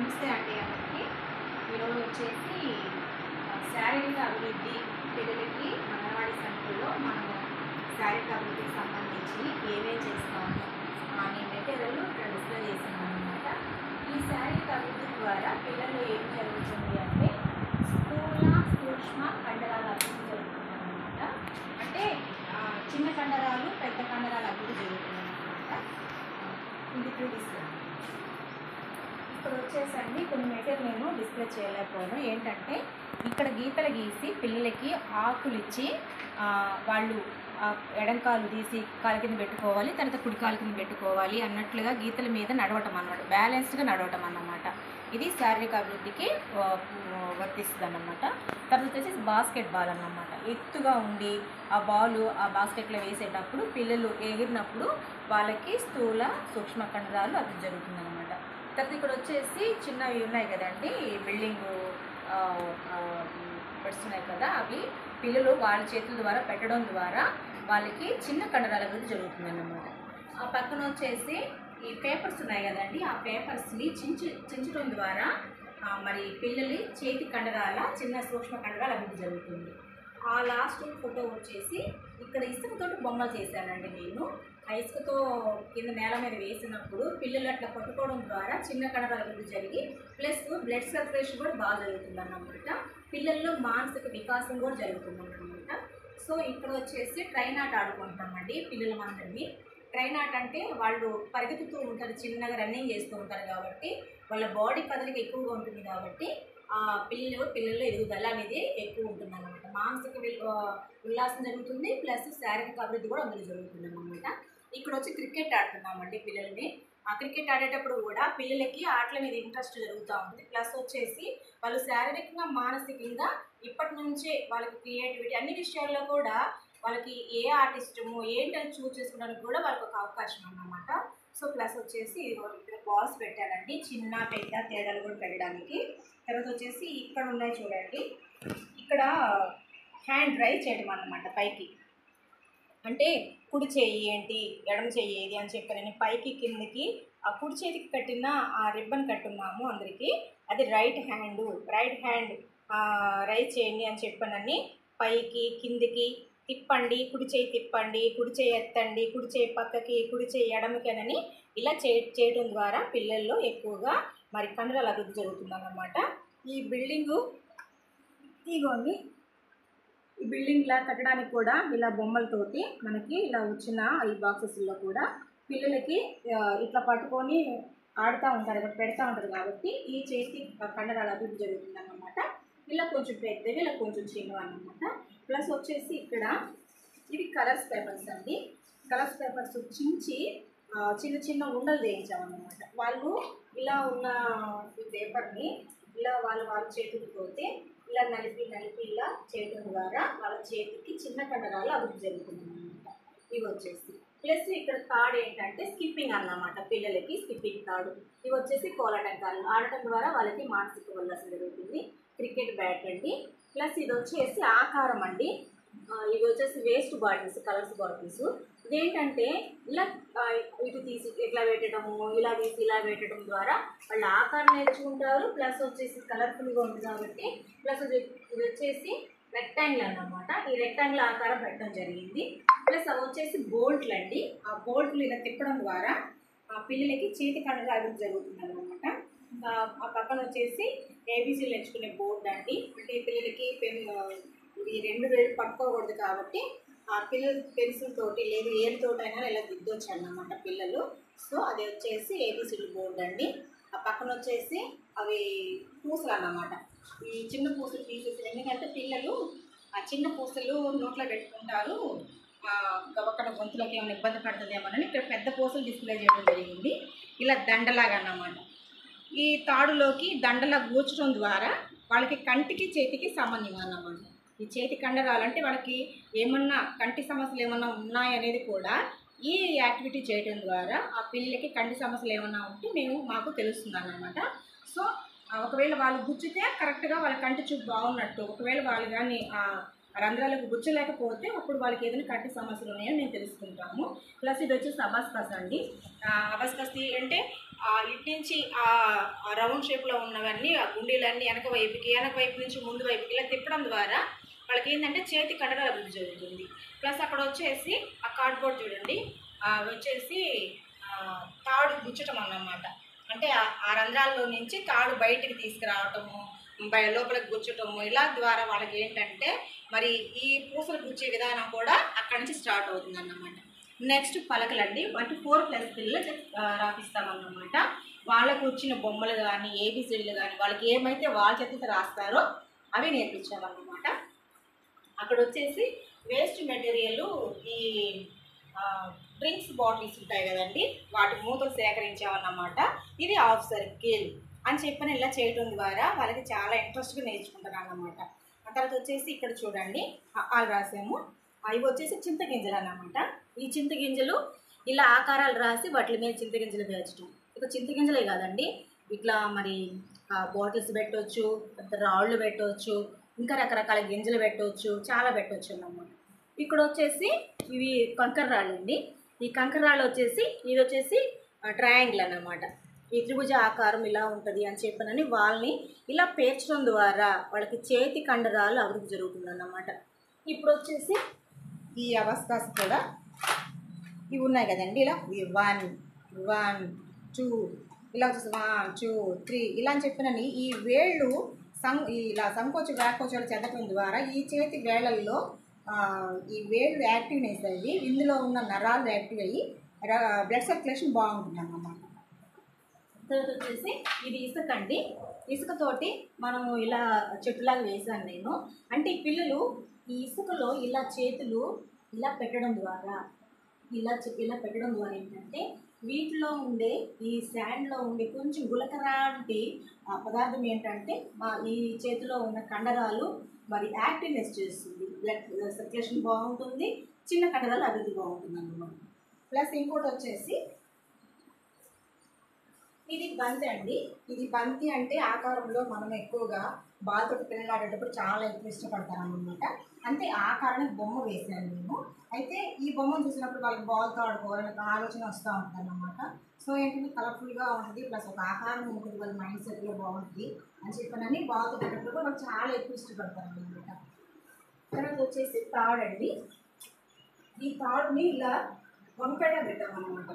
నమస్తే అండి అందరికీ. ఈరోజు వచ్చేసి శారీరక అభివృద్ధి పిల్లలకి అంగన్వాడీ సెంటర్లో మనం శారీరక అభివృద్ధికి సంబంధించి ఏమేమి చేస్తాము అనే మెటీరియల్ ఇక్కడ డిస్ప్లే చేస్తున్నాం అనమాట. ఈ శారీరక అభివృద్ధి ద్వారా పిల్లలు ఏం జరుగుతుంది అంటే స్థూల సూక్ష్మ కండరాల అభివృద్ధి జరుగుతుంది అనమాట. అంటే చిన్న కండరాలు పెద్ద కండరాల అభివృద్ధి జరుగుతుంది అనమాట. ఇది చూపిస్తాను. ఇప్పుడు వచ్చేసండి కొన్ని మెటీరియల్ నేను డిస్ప్లే చేయలేకపోయాను. ఏంటంటే ఇక్కడ గీతలు గీసి పిల్లలకి ఆకులు ఇచ్చి వాళ్ళు ఎడంకాలు తీసి కాలు కింద పెట్టుకోవాలి, తర్వాత కుడి కాలు కింద పెట్టుకోవాలి అన్నట్లుగా గీతల మీద నడవటం అన్నమాట, బ్యాలెన్స్డ్గా నడవటం అన్నమాట. ఇది శారీరక అభివృద్ధికి వర్తిస్తుంది అన్నమాట. తర్వాత వచ్చేసి బాస్కెట్ బాల్ అన్నమాట. ఎత్తుగా ఉండి ఆ బాలు ఆ బాస్కెట్లో వేసేటప్పుడు పిల్లలు ఎగిరినప్పుడు వాళ్ళకి స్థూల సూక్ష్మ కండరాలు అభివృద్ధి జరుగుతుంది అన్నమాట. తర్వాత ఇక్కడ వచ్చేసి చిన్నవి ఉన్నాయి కదండి, బిల్డింగ్ పెడుతున్నాయి కదా, అవి పిల్లలు వాళ్ళ చేతుల ద్వారా పెట్టడం ద్వారా వాళ్ళకి చిన్న కండరాల అభివృద్ధి జరుగుతుంది అన్నమాట. ఆ పక్కన వచ్చేసి ఈ పేపర్స్ ఉన్నాయి కదండి, ఆ పేపర్స్ని చించడం ద్వారా మరి పిల్లలి చేతి కండరాల చిన్న సూక్ష్మ కండరాల అభివృద్ధి జరుగుతుంది. ఆ లాస్ట్ ఫోటో వచ్చేసి ఇక్కడ ఇసుకతో బొమ్మలు చేశానండి నేను. ఆ ఇసుకతో కింద నేల మీద వేసినప్పుడు పిల్లలు అట్లా పట్టుకోవడం ద్వారా చిన్న కండరాల అభివృద్ధి జరిగి ప్లస్ బ్లడ్ సర్క్యులేషన్ కూడా బాగా జరుగుతుంది అన్నమాట. పిల్లల్లో మానసిక వికాసం కూడా జరుగుతుంది అన్నమాట. సో ఇక్కడ వచ్చేసి ట్రైన్ ఆట ఆడుకుంటామండి పిల్లలు అందరినీ. ట్రైన్ ఆట అంటే వాళ్ళు పరిగెత్తుతూ ఉంటారు, చిన్నగా రన్నింగ్ చేస్తూ ఉంటారు కాబట్టి వాళ్ళ బాడీ కదలిక ఎక్కువగా ఉంటుంది కాబట్టి పిల్లల్లో ఎదుగుదల అనేది ఎక్కువ ఉంటుంది అన్నమాట. మానసిక ఉల్లాసం జరుగుతుంది, ప్లస్ శారీరక అభివృద్ధి కూడా అందులో జరుగుతుంది అన్నమాట. ఇక్కడ వచ్చి క్రికెట్ ఆడుతున్నామండి పిల్లల్ని. ఆ క్రికెట్ ఆడేటప్పుడు కూడా పిల్లలకి ఆటల మీద ఇంట్రెస్ట్ జరుగుతూ ఉంటుంది. ప్లస్ వచ్చేసి వాళ్ళు శారీరకంగా మానసికంగా ఇప్పటి నుంచే వాళ్ళకి క్రియేటివిటీ అన్ని విషయాల్లో కూడా వాళ్ళకి ఏ ఆర్ట్ ఇష్టమో ఏంటని చూస్ చేసుకోవడానికి కూడా వాళ్ళకి ఒక అవకాశం అన్నమాట. సో ప్లస్ వచ్చేసి ఇక్కడ బాల్స్ పెట్టారండి, చిన్న పెద్ద తేడాలు కూడా పెట్టడానికి. తర్వాత వచ్చేసి ఇక్కడ ఉన్నాయి చూడండి, ఇక్కడ హ్యాండ్ రైజ్ చేయడం అన్నమాట పైకి. అంటే కుడి చేయి ఏంటి ఎడమ చేయి ఏది అని చెప్పానని పైకి కిందకి ఆ కుడి చేతికి కట్టిన ఆ రిబ్బన్ కట్టున్నాము అందరికీ, అది రైట్ హ్యాండ్ రైజ్ చేయండి అని చెప్పానని పైకి కిందికి తిప్పండి, కుడి చేయి తిప్పండి, కుడి చేయి ఎత్తండి, కుడి చేయి పక్కకి, కుడి చేయి ఎడమకేనని ఇలా చేయడం ద్వారా పిల్లల్లో ఎక్కువగా మరి కండరాల అభివృద్ధి జరుగుతుందన్నమాట. ఈ బిల్డింగు ఇగోండి, ఈ బిల్డింగ్ ఇలా కట్టడానికి కూడా ఇలా బొమ్మలతోటి మనకి ఇలా వచ్చిన ఈ బాక్సెస్లో కూడా పిల్లలకి ఇట్లా పట్టుకొని ఆడుతూ ఉంటారు, ఇక్కడ పెడతా ఉంటారు కాబట్టి ఈ చేతి కండరాల అభివృద్ధి జరుగుతుంది అన్నమాట. ఇలా కొంచెం పెద్దవి, ఇలా కొంచెం చిన్నవి అన్నమాట. ప్లస్ వచ్చేసి ఇక్కడ ఇవి కలర్స్ పేపర్స్ అండి. కలర్స్ పేపర్స్ చించి చిన్న చిన్న ఉండలు వేయించామన్నమాట. వాళ్ళు ఇలా ఉన్న ఈ పేపర్ని ఇలా వాళ్ళ చేతికి పోతే ఇలా నలిపి ఇలా చేయడం ద్వారా వాళ్ళ చేతికి చిన్న కండరాలు అభివృద్ధి జరుగుతుంది అన్నమాట. ఇవి వచ్చేసి ప్లస్ ఇక్కడ తాడు ఏంటంటే స్కిప్పింగ్ అన్నమాట, పిల్లలకి స్కిప్పింగ్ తాడు. ఇవి వచ్చేసి కోలాటంకాలు ఆడటం ద్వారా వాళ్ళకి మానసిక ఉల్లాసం జరుగుతుంది. క్రికెట్ బ్యాట్ అండి. ప్లస్ ఇది వచ్చేసి ఆకారం అండి. ఇవి వచ్చేసి వేస్ట్ బాటిల్స్, కలర్స్ బాటిల్స్. ఇదేంటంటే ఇలా ఇటు తీసి ఇట్లా పెట్టడము, ఇలా తీసి ఇలా పెట్టడం ద్వారా వాళ్ళు ఆకారం నేర్చుకుంటారు. ప్లస్ వచ్చేసి కలర్ఫుల్గా ఉంటుంది కాబట్టి ప్లస్ ఇది వచ్చేసి రెక్టాంగిల్ అన్నమాట. ఈ రెక్టాంగిల్ ఆకారం పెట్టడం జరిగింది. ప్లస్ అవి వచ్చేసి బోల్ట్లు అండి. ఆ బోల్ట్లు ఇలా తిప్పడం ద్వారా పిల్లలకి చేతి కండరాల అభివృద్ధి జరుగుతుంది అన్నమాట. ఆ పక్కన వచ్చేసి ఏబీసీలు నేర్చుకునే బోర్డు అండి. అంటే పిల్లలకి ఈ రెండు వేలు పట్టుకోకూడదు కాబట్టి ఆ పిల్లలు పెన్సిల్ తోటి లేదు ఏళ్ళతోటైనా ఇలా దిద్దొచ్చు అన్నమాట పిల్లలు. సో అది వచ్చేసి ఏబీసీలు బోర్డు అండి. ఆ పక్కన వచ్చేసి అవి పూసలు అన్నమాట. ఈ చిన్న పూసలు తీసేసి, ఎందుకంటే పిల్లలు ఆ చిన్న పూసలు నోట్లో పెట్టుకుంటారు, గబక్కన గొంతులోకి ఏమైనా ఇబ్బంది పడుతుందేమోనని ఇక్కడ పెద్ద పూసలు డిస్ప్లే చేయడం జరిగింది. ఇలా దండలాగా అన్నమాట. ఈ తాడులోకి దండలా గూర్చడం ద్వారా వాళ్ళకి కంటికి చేతికి సంబంధం అన్నమాట. ఈ చేతి కండరాలు అంటే వాళ్ళకి ఏమన్నా కంటి సమస్యలు ఏమన్నా ఉన్నాయనేది కూడా ఈ యాక్టివిటీ చేయడం ద్వారా ఆ పిల్లలకి కంటి సమస్యలు ఏమన్నా ఉంటే మాకు తెలుస్తుంది అన్నమాట. సో ఒకవేళ వాళ్ళు గుచ్చితే కరెక్ట్గా వాళ్ళ కంటి చూపు బాగున్నట్టు, ఒకవేళ వాళ్ళు కానీ రంధ్రాలకు గుచ్చలేకపోతే అప్పుడు వాళ్ళకి ఏదైనా కంటి సమస్యలు ఉన్నాయో మేము తెలుసుకుంటాము. ప్లస్ ఇది వచ్చేసి అబాస్కస్ అండి. అబాస్కస్ అంటే ఇటు నుంచి రౌండ్ షేప్లో ఉన్నవన్నీ ఆ గుండీలన్నీ వెనక వైపు నుంచి ముందు వైపుకి ఇలా తిప్పడం ద్వారా వాళ్ళకి ఏంటంటే చేతి కండరాల అభివృద్ధి జరుగుతుంది. ప్లస్ అక్కడ వచ్చేసి ఆ కార్డ్బోర్డ్ చూడండి, వచ్చేసి తాడు గుచ్చటం అన్నమాట. అంటే ఆ రంధ్రాల్లో నుంచి తాడు బయటికి తీసుకురావటము, లోపలికి గుచ్చటము, ఇలా ద్వారా వాళ్ళకి ఏంటంటే మరి ఈ పూసలు గుచ్చే విధానం కూడా అక్కడి నుంచి స్టార్ట్ అవుతుంది అన్నమాట. నెక్స్ట్ పలకలండి. 4+ పిల్లలు రాపిస్తామన్నమాట. వాళ్ళకు వచ్చిన బొమ్మలు కానీ ఏబిసిడీలు కానీ వాళ్ళకి ఏమైతే వాళ్ళ చేతితో రాస్తారో అవి నేర్పించామన్నమాట. అక్కడ వచ్చేసి వేస్ట్ మెటీరియల్ ఈ డ్రింక్స్ బాటిల్స్ ఉంటాయి కదండి, వాటి మూతలు సేకరించామన్నమాట. ఇది హాఫ్ సర్కిల్ అని చెప్పని ఇలా చేయడం ద్వారా వాళ్ళకి చాలా ఇంట్రెస్ట్గా నేర్చుకుంటారు అన్నమాట. ఆ తర్వాత వచ్చేసి ఇక్కడ చూడండి వాళ్ళు రాసాము. ఇవి వచ్చేసి చింతగింజలు అన్నమాట. ఈ చింతగింజలు ఇలా ఆకారాలు రాసి వాటి మీద చింతగింజలు వేర్చడం. ఇక చింతగింజలే కాదండి, ఇట్లా మరి బాటిల్స్ పెట్టవచ్చు, రాళ్ళు పెట్టవచ్చు, ఇంకా రకరకాల గింజలు పెట్టవచ్చు, చాలా పెట్టవచ్చు అన్నమాట. ఇక్కడ వచ్చేసి ఇవి కంకర రాళ్ళు అండి. ఈ కంకర రాళ్ళు వచ్చేసి ఇది వచ్చేసి ట్రయాంగిల్ అన్నమాట. ఈ త్రిభుజ ఆకారం ఇలా ఉంటుంది అని చెప్పనని వాళ్ళని ఇలా పేర్చడం ద్వారా వాళ్ళకి చేతి కండరాలు అభివృద్ధి జరుగుతుంది అన్నమాట. ఇప్పుడు వచ్చేసి ఈ అబాస్కస్ కూడా ఇవి ఉన్నాయి కదండి, ఇలా 1 1 2 ఇలా వచ్చేసి 1 2 3 ఇలా అని చెప్పినని ఈ వేళ్ళు ఇలా సంకోచ వ్యాకోచాలు చెందడం ద్వారా ఈ చేతి వేళ్ళల్లో ఈ వేళ్ళు యాక్టివ్నెస్ అయ్యి ఇందులో ఉన్న నరాలు యాక్టివ్ అయ్యి బ్లడ్ సర్క్యులేషన్ బాగుంటుంది అన్నమాట. తర్వాత వచ్చేసి ఇది ఇసుక అండి. ఇసుకతోటి మనము ఇలా చెట్టులాగా వేసాను నేను. అంటే ఈ పిల్లలు ఈ ఇసుకలో ఇలా చేతులు ఇలా పెట్టడం ద్వారా ఏంటంటే వీటిలో ఉండే ఈ శాండ్లో ఉండే కొంచెం గులకరాంటి పదార్థం ఏంటంటే ఈ చేతిలో ఉన్న కండరాలు మరి యాక్టివ్నెస్ చేస్తుంది, బ్లడ్ సర్క్యులేషన్ బాగుంటుంది, చిన్న కండరాలు అభివృద్ధి బాగుంటుంది అన్నమాట. ప్లస్ ఇంకోటి వచ్చేసి ఇది బంతి అండి. ఇది బంతి అంటే ఆకారంలో మనం ఎక్కువగా బాల్తోటి పిల్లలు ఆడేటప్పుడు చాలా ఎక్కువ ఇష్టపడతాను అన్నమాట. అంటే ఆకారానికి బొమ్మ వేసాను నేను. అయితే ఈ బొమ్మను చూసినప్పుడు వాళ్ళకి బాల్తో ఆడుకోవాలని ఒక ఆలోచన వస్తూ ఉంటుంది అన్నమాట. సో ఏంటంటే కలర్ఫుల్గా ఉంటుంది, ప్లస్ ఒక ఆకారం ఉంటుంది, వాళ్ళ మైండ్ సెట్లో బాగుంటుంది అని చెప్పానని బాల్తో పెట్టేటప్పుడు వాళ్ళు చాలా ఎక్కువ ఇష్టపడతారు అన్నమాట. తర్వాత వచ్చేసి తాడండి. ఈ తాడుని ఇలా వంకగా పెట్టామన్నమాట.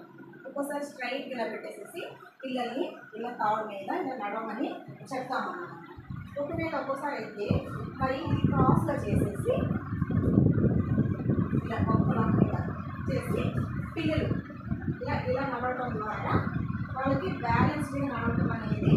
ఒక్కోసారి స్ట్రైట్గా ఇలా పెట్టేసేసి పిల్లల్ని ఇలా తాడు మీద ఇలా నడవమని చెప్తామన్నమాట. ఒకవేళ ఒక్కోసారి అయితే మరి ఇది క్రాస్గా చేసేసి ఇలా వంకగా చేసి పిల్లలు ఇలా నడవడం ద్వారా వాళ్ళకి బ్యాలెన్స్డ్గా నడవడం అనేది